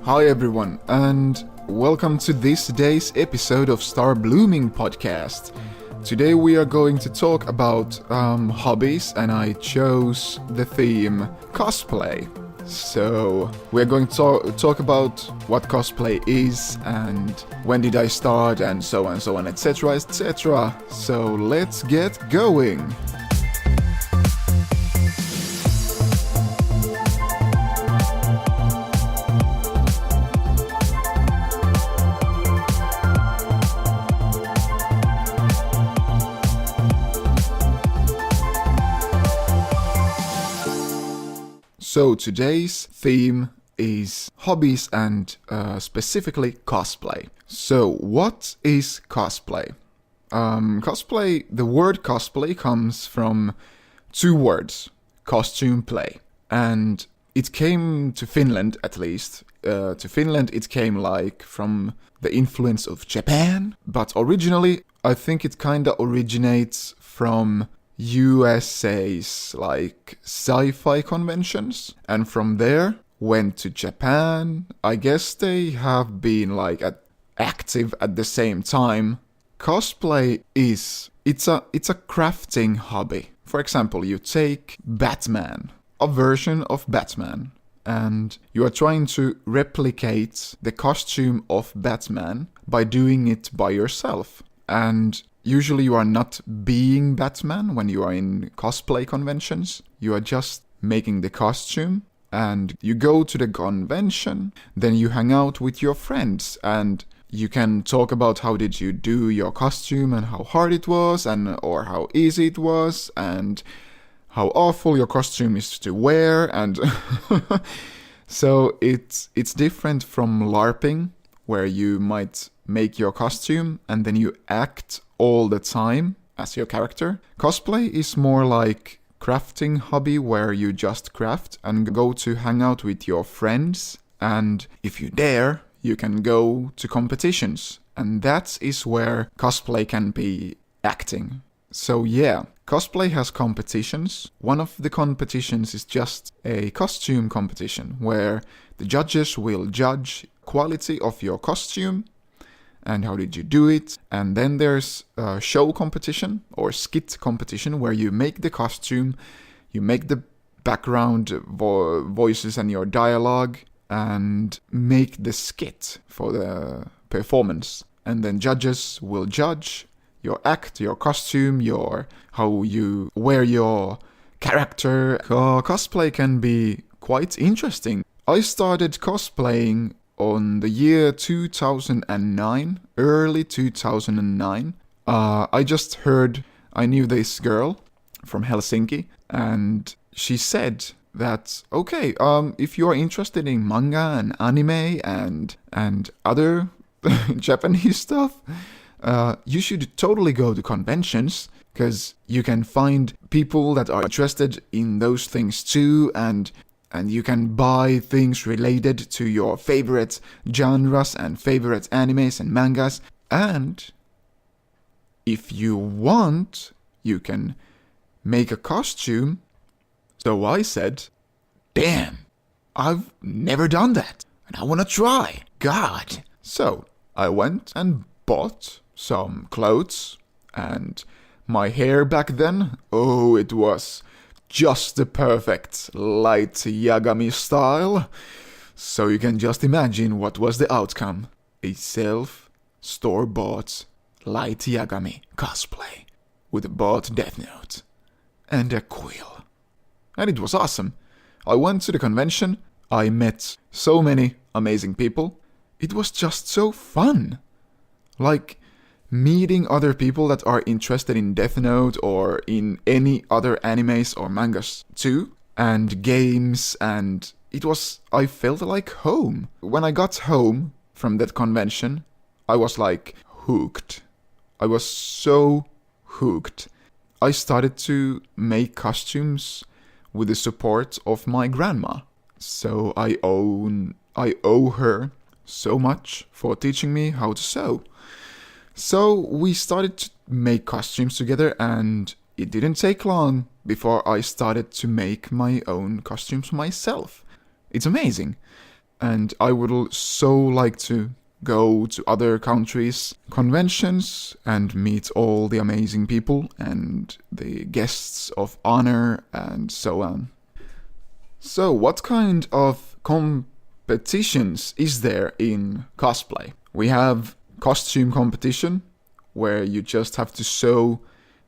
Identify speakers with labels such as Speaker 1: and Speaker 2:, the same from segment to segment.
Speaker 1: Hi everyone, and welcome to this day's episode of Starblooming Podcast. Today we are going to talk about hobbies, and I chose the theme cosplay. So we're going to talk about what cosplay is, and when did I start, and so on, etc, etc. So let's get going! So today's theme is hobbies and specifically cosplay. So what is cosplay? The word cosplay comes from two words, costume play. And it came to Finland, at least. To Finland it came like from the influence of Japan. But originally I think it kinda originates from USA's like sci-fi conventions, and from there went to Japan. I guess they have been like active at the same time. Cosplay it's a crafting hobby. For example, you take Batman, a version of Batman, and you are trying to replicate the costume of Batman by doing it by yourself. And usually you are not being Batman when you are in cosplay conventions. You are just making the costume, and you go to the convention, then you hang out with your friends, and you can talk about how did you do your costume and how hard it was, or how easy it was, and how awful your costume is to wear, and so it's different from LARPing, where you might make your costume and then you act all the time as your character. Cosplay is more like crafting hobby, where you just craft and go to hang out with your friends, and if you dare, you can go to competitions, and that is where cosplay can be acting. So yeah, cosplay has competitions. One of the competitions is just a costume competition, where the judges will judge quality of your costume and how did you do it. And then there's a show competition or skit competition, where you make the costume, you make the background voices and your dialogue, and make the skit for the performance. And then judges will judge your act, your costume, how you wear your character. Cosplay can be quite interesting. I started cosplaying on the year 2009, early 2009. I knew this girl from Helsinki, and she said that, okay, if you are interested in manga and anime and other Japanese stuff, you should totally go to conventions, because you can find people that are interested in those things too, and you can buy things related to your favorite genres and favorite animes and mangas. And if you want, you can make a costume. So I said, damn, I've never done that, and I wanna try. God. So I went and bought some clothes, and my hair back then, it was just the perfect light Yagami style. So you can just imagine what was the outcome. A store-bought light Yagami cosplay with a bought Death Note and a quill. And it was awesome. I went to the convention, I met so many amazing people. It was just so fun. Like, meeting other people that are interested in Death Note or in any other animes or mangas too, and games, and I felt like home. When I got home from that convention, I was like hooked. I was so hooked. I started to make costumes with the support of my grandma. So I owe her so much for teaching me how to sew. So we started to make costumes together, and it didn't take long before I started to make my own costumes myself. It's amazing. and I would so like to go to other countries' conventions and meet all the amazing people and the guests of honor and so on. So, what kind of competitions is there in cosplay? We have costume competition, where you just have to sew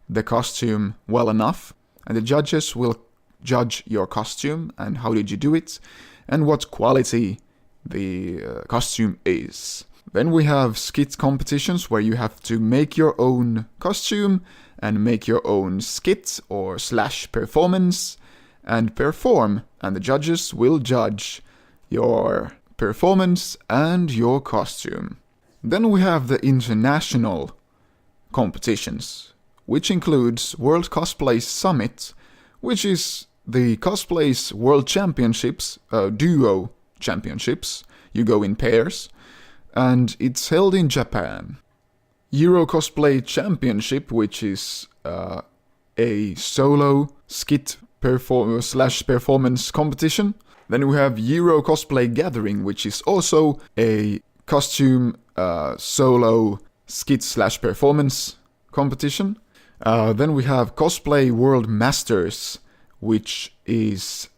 Speaker 1: the costume well enough, and the judges will judge your costume and how did you do it, and what quality the costume is. Then we have skit competitions, where you have to make your own costume and make your own skit or / performance and perform, and the judges will judge your performance and your costume. Then we have the international competitions, which includes World Cosplay Summit, which is the cosplay's world championships, duo championships. You go in pairs, and it's held in Japan. Euro Cosplay Championship, which is a solo skit performance competition. Then we have Euro Cosplay Gathering, which is also a costume solo skit / performance competition. Then we have Cosplay World Masters, which is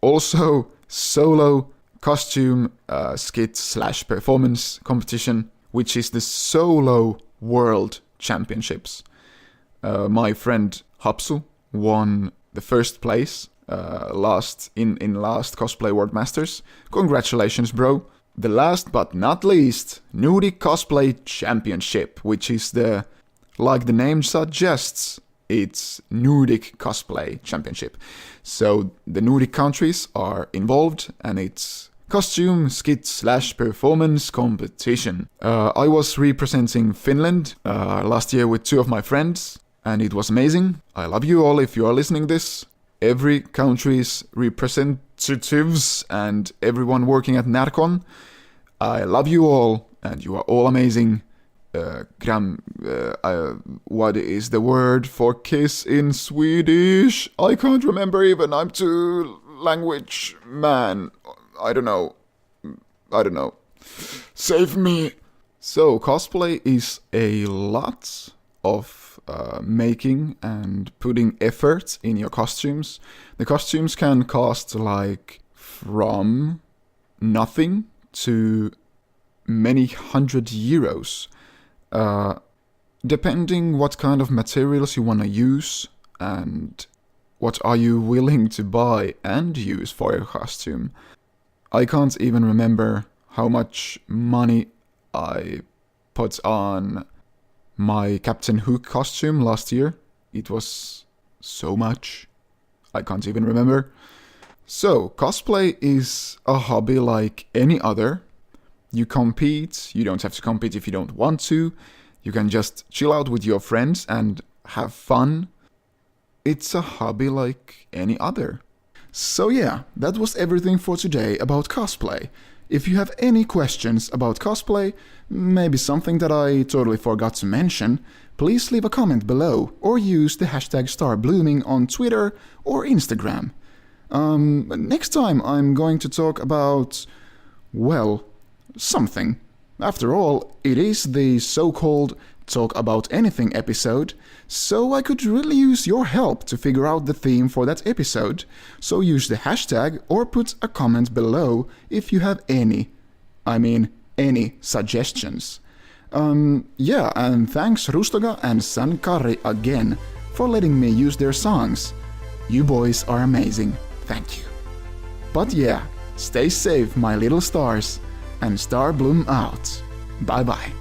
Speaker 1: also solo costume skit / performance competition, which is the solo world championships. My friend Hapsu won the first place last Cosplay World Masters. Congratulations, bro. The last but not least, Nordic Cosplay Championship, which is like the name suggests, it's Nordic Cosplay Championship. So the Nordic countries are involved, and it's costume, skit / performance competition. I was representing Finland last year with 2 of my friends, and it was amazing. I love you all if you are listening this. Every country's representatives and everyone working at Narcon, I love you all, and you are all amazing. What is the word for kiss in Swedish? I can't remember even. I'm too language man. I don't know. Save me. So cosplay is a lot of making and putting effort in your costumes. The costumes can cost like from nothing to many €100, depending what kind of materials you want to use and what are you willing to buy and use for your costume. I can't even remember how much money I put on my Captain Hook costume last year. It was so much. I can't even remember. So, cosplay is a hobby like any other. You compete. You don't have to compete if you don't want to. You can just chill out with your friends and have fun. It's a hobby like any other. So yeah, that was everything for today about cosplay. If you have any questions about cosplay, maybe something that I totally forgot to mention, please leave a comment below or use the hashtag Starblooming on Twitter or Instagram. Next time I'm going to talk about, well, something. After all, it is the so-called Talk About Anything episode, so I could really use your help to figure out the theme for that episode. So use the hashtag or put a comment below if you have any suggestions. Yeah, and thanks Rustoga and SanKarri again for letting me use their songs. You boys are amazing, thank you. But yeah, stay safe my little stars, and Starbloom out. Bye bye.